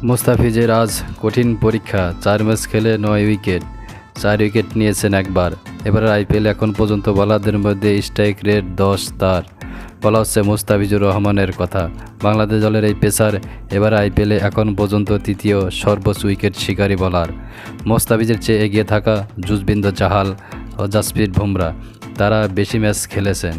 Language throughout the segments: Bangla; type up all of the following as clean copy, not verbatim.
মুস্তাফিজের আজ কঠিন পরীক্ষা। 4 ম্যাচ খেলে 9 উইকেট, 4 উইকেট নিয়েছেন একবার। এবারের আইপিএল এখন পর্যন্ত বোলারদের মধ্যে স্ট্রাইক রেট 10 তার। বলা হচ্ছে মুস্তাফিজুর রহমানের কথা। বাংলাদেশ দলের এই পেসার এবার আইপিএলে এখন পর্যন্ত তৃতীয় সর্বোচ্চ উইকেট শিকারী বোলার। মুস্তাফিজের চেয়ে এগিয়ে থাকা যুজবেন্দ্র চাহাল ও জাসপ্রীত বুমরা, তারা বেশি ম্যাচ খেলেছেন।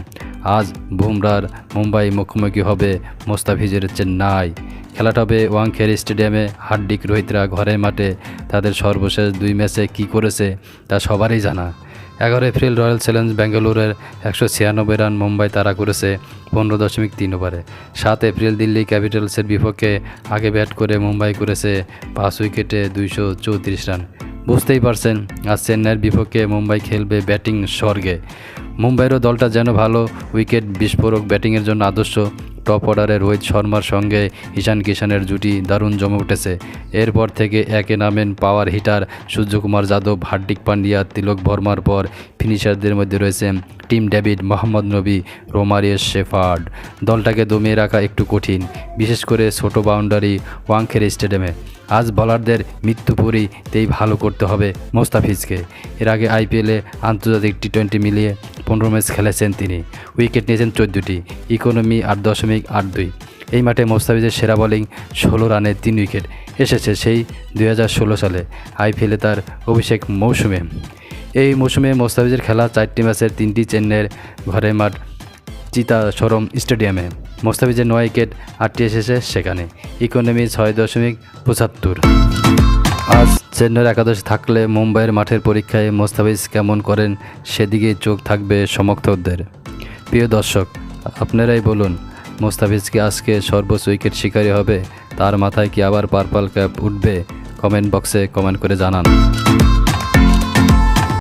আজ বুমরার মুম্বাই মুখোমুখি হবে মুস্তাফিজের চেন্নাই। খেলাটা হবে ওয়াংখেড়ে স্টেডিয়ামে। হার্দিক রোহিতরা ঘরের মাঠে তাদের সর্বশেষ 2 ম্যাচে কী করেছে তা সবারই জানা। 11 এপ্রিল রয়্যাল চ্যালেঞ্জ ব্যাঙ্গালোরের 196 রান মুম্বাই তারা করেছে 15.3 ওভারে। 7 এপ্রিল দিল্লি ক্যাপিটালসের বিপক্ষে আগে ব্যাট করে মুম্বাই করেছে 5 উইকেটে 234 রান। বুঝতেই পারছেন, আজ চেন্নাইয়ের বিপক্ষে মুম্বাই খেলবে ব্যাটিং স্বর্গে। মুম্বাইয়েরও দলটা যেন ভালো, উইকেট বিস্ফোরক ব্যাটিংয়ের জন্য আদর্শ। টপ অর্ডারে রোহিত শর্মার সঙ্গে ঈশান কিষানের জুটি দারুণ জমে উঠেছে। এরপর থেকে একে নামেন পাওয়ার হিটার সূর্যকুমার যাদব, হার্দিক পান্ডিয়া, তিলক বর্মার পর ফিনিশারদের মধ্যে রয়েছেন টিম ডেভিড, মোহাম্মদ নবী, রোমারিও শেফার্ড। দলটাকে দমিয়ে রাখা একটু কঠিন, বিশেষ করে ছোট বাউন্ডারি ওয়াংখেড়ে স্টেডিয়ামে। আজ বলারদের মৃত্যুপুরীতেই ভালো করতে হবে মুস্তাফিজকে। এর আগে আইপিএলে আন্তর্জাতিক টি20 মিলিয়ে 15 ম্যাচ খেলেছেন তিনি। উইকেট নিয়েছেন 14টি, ইকোনমি 8.82। এই মাঠে মুস্তাফিজের সেরা বোলিং 16 রানে 3 উইকেট এসেছে সেই 2016 সালে আইপিএলে তার অভিষেক মৌসুমে। এই মৌসুমে মুস্তাফিজের খেলা 4টি ম্যাচের 3টি চেন্নাইয়ের ঘরের মাঠ চিদাম্বরম স্টেডিয়ামে। মুস্তাফিজের 9 উইকেট, 8টি এসেছে সেখানে, ইকোনমি 6.75। আজ চেন্নাইয়ের একাদশে থাকলে মুম্বাইয়ের মাঠের পরীক্ষায় মুস্তাফিজ কেমন করেন সেদিকেই চোখ থাকবে সমর্থকদের। প্রিয় দর্শক, আপনারাই বলুন, মুস্তাফিজ কি আজকে সর্বোচ্চ উইকেট শিকারী হবে? তার মাথায় কি আবার পার্পল ক্যাপ উঠবে? কমেন্ট বক্সে কমেন্ট করে জানান।